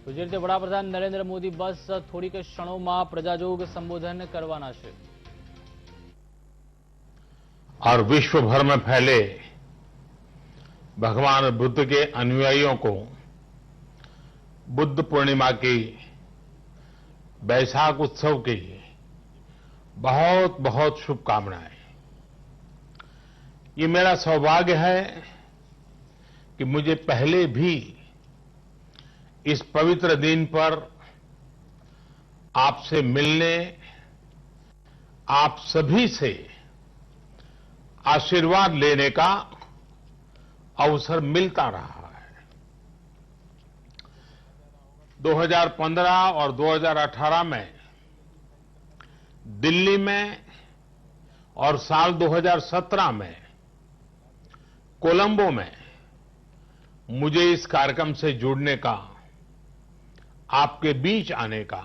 તો જે રીતે વડાપ્રધાન નરેન્દ્ર મોદી બસ થોડીક ક્ષણોમાં પ્રજાજોગ સંબોધન કરવાના છે। और विश्व भर में फैले भगवान बुद्ध के अनुयायियों को बुद्ध पूर्णिमा की बैसाख उत्सव की बहुत बहुत शुभकामनाएं। ये मेरा सौभाग्य है कि मुझे पहले भी इस पवित्र दिन पर आपसे मिलने, आप सभी से आशीर्वाद लेने का अवसर मिलता रहा है। 2015 और 2018 में दिल्ली में और साल 2017 में कोलंबो में मुझे इस कार्यक्रम से जुड़ने का, आपके बीच आने का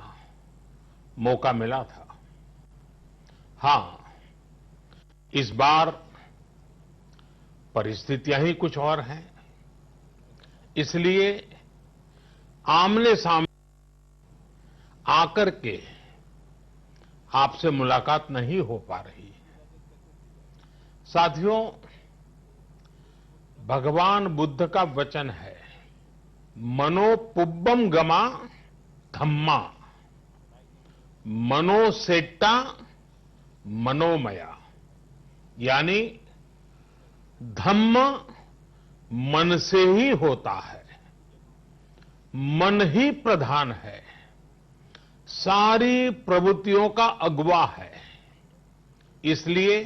मौका मिला था। हां, इस बार परिस्थितियां ही कुछ और हैं, इसलिए आमने सामने आकर के आपसे मुलाकात नहीं हो पा रही है। साथियों, भगवान बुद्ध का वचन है, मनो पुब्बम गमा धम्मा, मनोसेट्टा मनोमया, यानी धम्म मन से ही होता है, मन ही प्रधान है, सारी प्रवृत्तियों का अगुवा है। इसलिए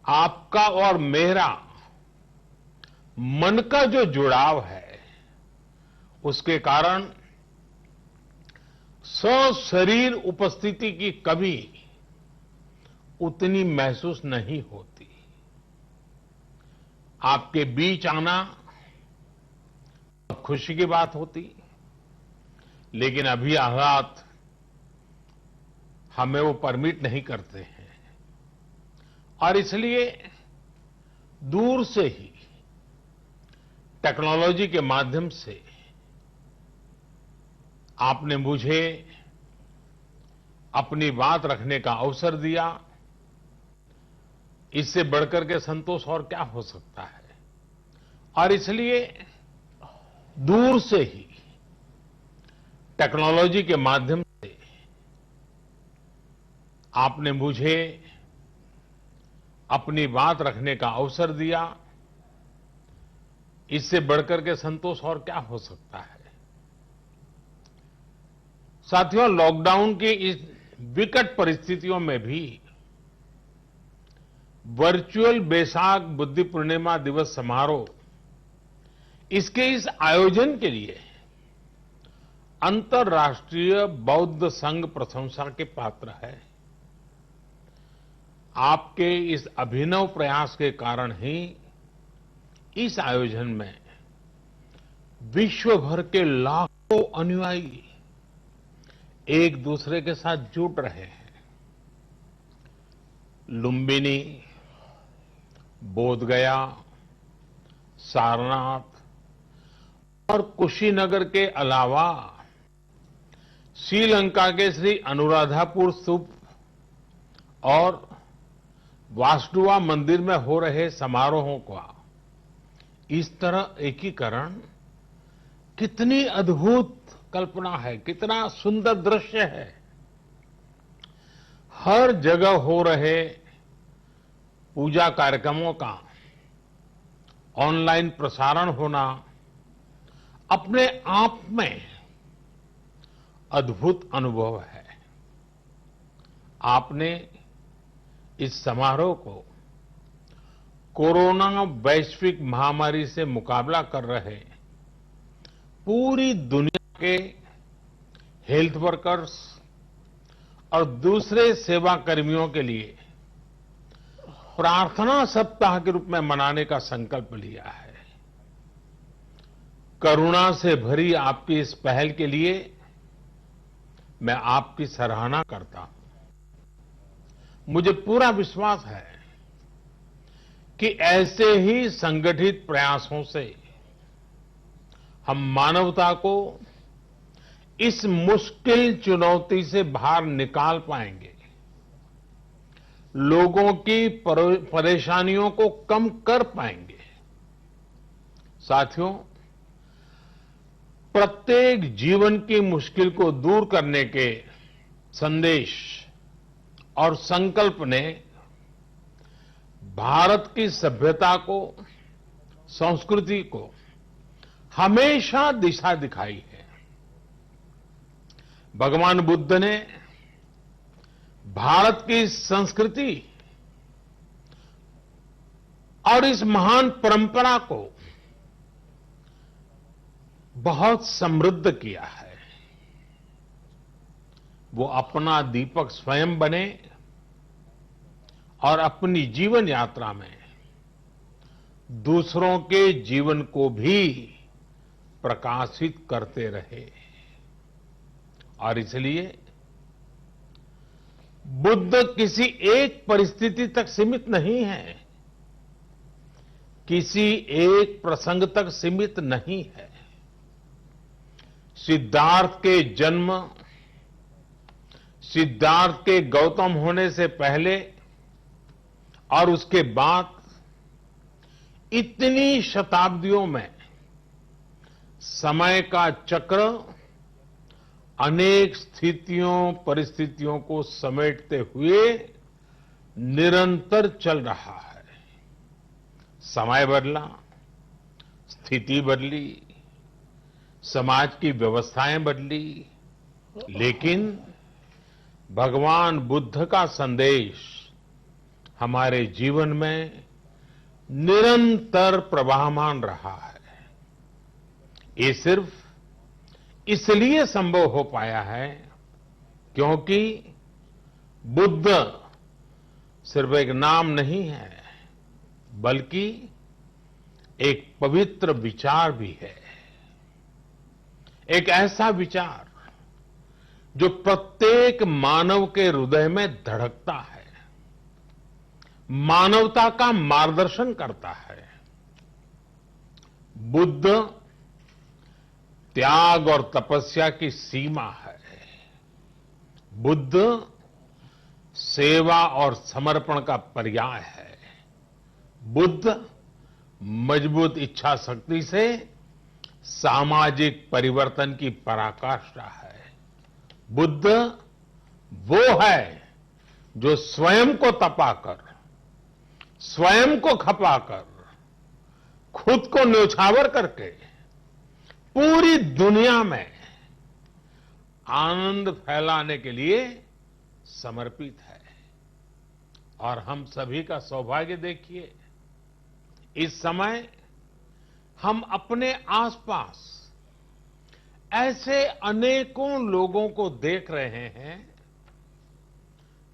आपका और मेरा मन का जो जुड़ाव है, उसके कारण सशरीर उपस्थिति की कभी उतनी महसूस नहीं होती। आपके बीच आना खुशी की बात होती, लेकिन अभी हालात हमें वो परमिट नहीं करते हैं, और इसलिए दूर से ही टेक्नोलॉजी के माध्यम से आपने मुझे अपनी बात रखने का अवसर दिया। इससे बढ़कर के संतोष और क्या हो सकता है। और इसलिए दूर से ही टेक्नोलॉजी के माध्यम से आपने मुझे अपनी बात रखने का अवसर दिया। इससे बढ़कर के संतोष और क्या हो सकता है। साथियों, लॉकडाउन की इस विकट परिस्थितियों में भी वर्चुअल बैसाख बुद्ध पूर्णिमा दिवस समारोह, इसके इस आयोजन के लिए अंतर्राष्ट्रीय बौद्ध संघ प्रशंसा के पात्र है। आपके इस अभिनव प्रयास के कारण ही इस आयोजन में विश्व भर के लाखों अनुयायी एक दूसरे के साथ जुड़ रहे हैं। लुम्बिनी, बोधगया, सारनाथ और कुशीनगर के अलावा श्रीलंका के श्री अनुराधापुर स्तूप और वासुदेवा मंदिर में हो रहे समारोहों का इस तरह एकीकरण कितनी अद्भुत कल्पना है, कितना सुंदर दृश्य है। हर जगह हो रहे पूजा कार्यक्रमों का ऑनलाइन प्रसारण होना अपने आप में अद्भुत अनुभव है। आपने इस समारोह को कोरोना वैश्विक महामारी से मुकाबला कर रहे पूरी दुनिया के हेल्थ वर्कर्स और दूसरे सेवा कर्मियों के लिए प्रार्थना सप्ताह के रूप में मनाने का संकल्प लिया है। करुणा से भरी आपकी इस पहल के लिए मैं आपकी सराहना करता हूं। मुझे पूरा विश्वास है कि ऐसे ही संगठित प्रयासों से हम मानवता को इस मुश्किल चुनौती से बाहर निकाल पाएंगे, लोगों की परेशानियों को कम कर पाएंगे। साथियों, प्रत्येक जीवन की मुश्किल को दूर करने के संदेश और संकल्प ने भारत की सभ्यता को, संस्कृति को हमेशा दिशा दिखाई है। भगवान बुद्ध ने भारत की संस्कृति और इस महान परंपरा को बहुत समृद्ध किया है। वो अपना दीपक स्वयं बने और अपनी जीवन यात्रा में दूसरों के जीवन को भी प्रकाशित करते रहे। और इसलिए बुद्ध किसी एक परिस्थिति तक सीमित नहीं है, किसी एक प्रसंग तक सीमित नहीं है। सिद्धार्थ के जन्म, सिद्धार्थ के गौतम होने से पहले और उसके बाद इतनी शताब्दियों में समय का चक्र अनेक स्थितियों, परिस्थितियों को समेटते हुए निरंतर चल रहा है। समय बदला, स्थिति बदली, समाज की व्यवस्थाएं बदली, लेकिन भगवान बुद्ध का संदेश हमारे जीवन में निरंतर प्रवाहमान रहा है। ये सिर्फ इसलिए संभव हो पाया है क्योंकि बुद्ध सिर्फ एक नाम नहीं है, बल्कि एक पवित्र विचार भी है। एक ऐसा विचार जो प्रत्येक मानव के हृदय में धड़कता है, मानवता का मार्गदर्शन करता है। बुद्ध त्याग और तपस्या की सीमा है। बुद्ध सेवा और समर्पण का पर्याय है। बुद्ध मजबूत इच्छा शक्ति से सामाजिक परिवर्तन की पराकाष्ठा है। बुद्ध वो है जो स्वयं को तपाकर, स्वयं को खपाकर, खुद को न्योछावर करके पूरी दुनिया में आनंद फैलाने के लिए समर्पित है। और हम सभी का सौभाग्य देखिए, इस समय हम अपने आसपास ऐसे अनेकों लोगों को देख रहे हैं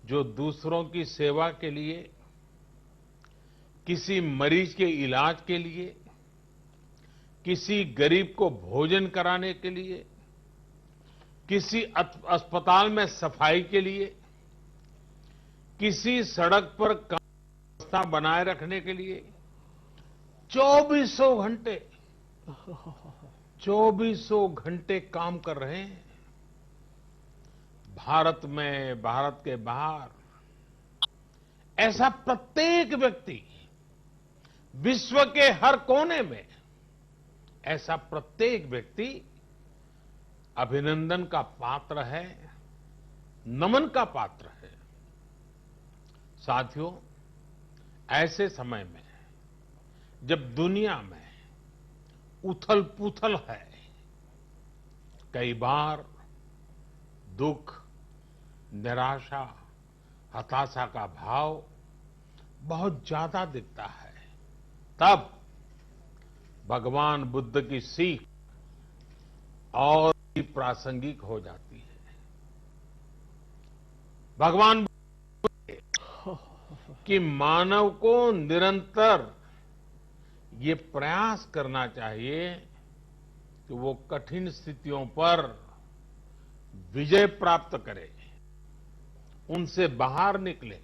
जो दूसरों की सेवा के लिए, किसी मरीज के इलाज के लिए, किसी गरीब को भोजन कराने के लिए, किसी अस्पताल में सफाई के लिए, किसी सड़क पर व्यवस्था बनाए रखने के लिए चौबीसों घंटे काम कर रहे हैं। भारत में, भारत के बाहर ऐसा प्रत्येक व्यक्ति, विश्व के हर कोने में ऐसा प्रत्येक व्यक्ति अभिनंदन का पात्र है, नमन का पात्र है। साथियों, ऐसे समय में जब दुनिया में उथल पुथल है, कई बार दुख, निराशा, हताशा का भाव बहुत ज्यादा दिखता है, तब भगवान बुद्ध की सीख और भी प्रासंगिक हो जाती है। भगवान बुद्ध कि मानव को निरंतर ये प्रयास करना चाहिए कि वो कठिन स्थितियों पर विजय प्राप्त करे, उनसे बाहर निकले।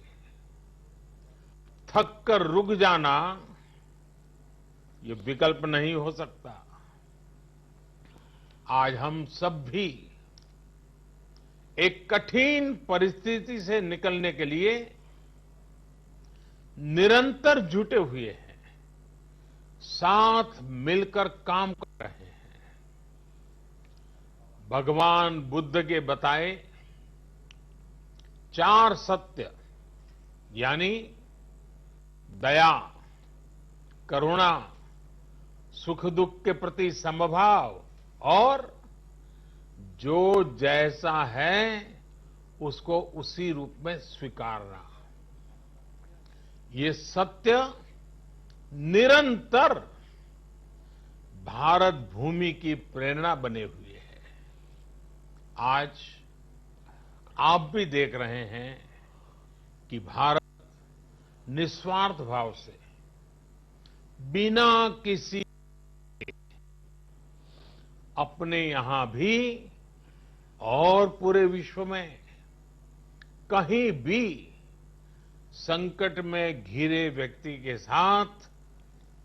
थक कर रुक जाना ये विकल्प नहीं हो सकता। आज हम सब भी एक कठिन परिस्थिति से निकलने के लिए निरंतर जुटे हुए हैं, साथ मिलकर काम कर रहे हैं। भगवान बुद्ध के बताए 4 सत्य यानी दया, करुणा, सुख दुख के प्रति समभाव और जो जैसा है उसको उसी रूप में स्वीकारना, ये सत्य निरंतर भारत भूमि की प्रेरणा बने हुए है। आज आप भी देख रहे हैं कि भारत निस्वार्थ भाव से बिना किसी अपने यहां भी और पूरे विश्व में कहीं भी संकट में घिरे व्यक्ति के साथ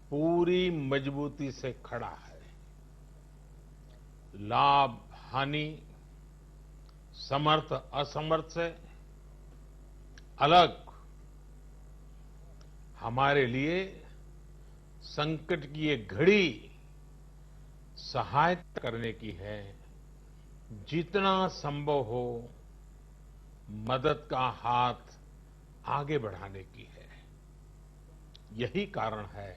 पूरी मजबूती से खड़ा है। लाभ हानि, समर्थ असमर्थ से अलग हमारे लिए संकट की ये घड़ी सहायता करने की है। जितना संभव हो मदद का हाथ आगे बढ़ाने की है। यही कारण है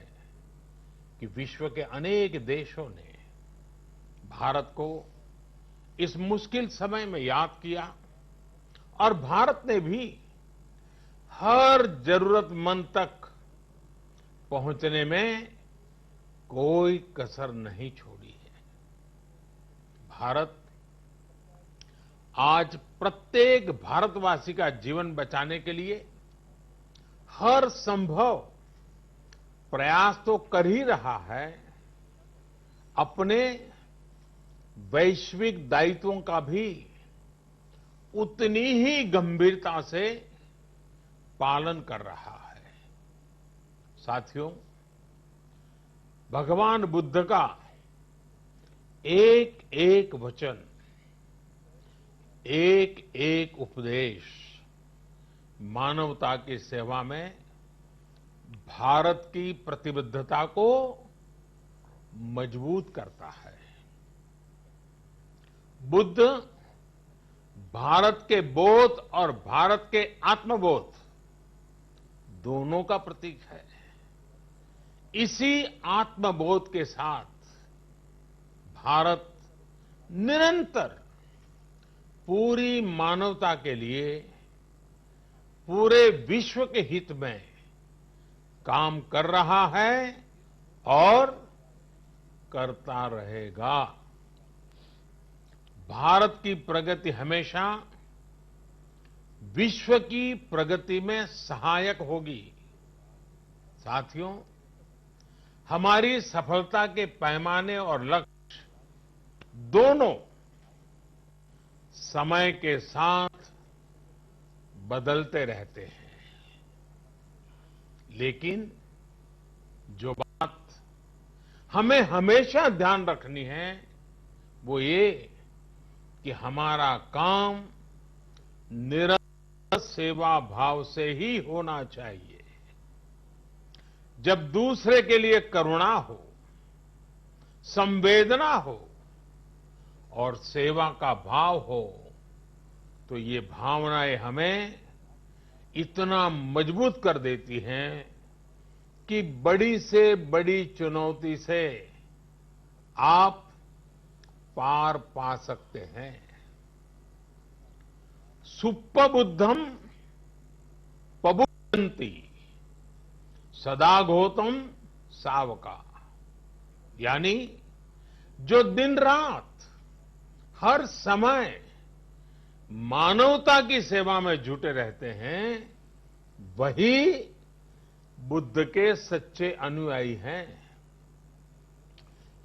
कि विश्व के अनेक देशों ने भारत को इस मुश्किल समय में याद किया और भारत ने भी हर जरूरतमंद तक पहुंचने में कोई कसर नहीं छोड़ी है। भारत आज प्रत्येक भारतवासी का जीवन बचाने के लिए हर संभव प्रयास तो कर ही रहा है, अपने वैश्विक दायित्वों का भी उतनी ही गंभीरता से पालन कर रहा है। साथियों, भगवान बुद्ध का एक एक वचन, एक एक उपदेश मानवता की सेवा में भारत की प्रतिबद्धता को मजबूत करता है। बुद्ध भारत के बोध और भारत के आत्मबोध दोनों का प्रतीक है। इसी आत्मबोध के साथ भारत निरंतर पूरी मानवता के लिए, पूरे विश्व के हित में काम कर रहा है और करता रहेगा। भारत की प्रगति हमेशा विश्व की प्रगति में सहायक होगी। साथियों, हमारी सफलता के पैमाने और लक्ष्य दोनों समय के साथ बदलते रहते हैं, लेकिन जो बात हमें हमेशा ध्यान रखनी है वो ये कि हमारा काम निरंतर सेवा भाव से ही होना चाहिए। जब दूसरे के लिए करुणा हो, संवेदना हो और सेवा का भाव हो तो ये भावनाएं हमें इतना मजबूत कर देती हैं कि बड़ी से बड़ी चुनौती से आप पार पा सकते हैं। सुप्पबुद्धम पबुद्धंति सदा घोतम सावका, यानी जो दिन रात हर समय मानवता की सेवा में जुटे रहते हैं वही बुद्ध के सच्चे अनुयायी हैं।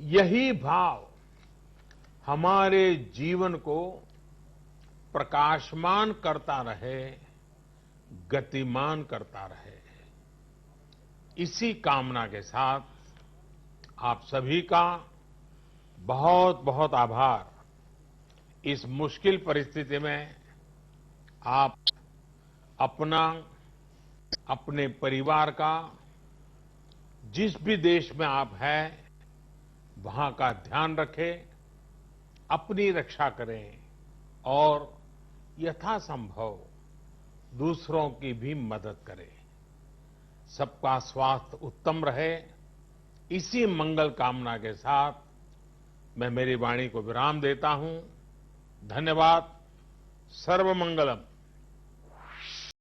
यही भाव हमारे जीवन को प्रकाशमान करता रहे, गतिमान करता रहे। इसी कामना के साथ आप सभी का बहुत बहुत आभार। इस मुश्किल परिस्थिति में आप अपना, अपने परिवार का, जिस भी देश में आप हैं, वहां का ध्यान रखें, अपनी रक्षा करें और यथासंभव दूसरों की भी मदद करें। सबका स्वास्थ्य उत्तम रहे, इसी मंगल कामना के साथ मैं मेरी वाणी को विराम देता हूं। धन्यवाद। सर्वमंगलम।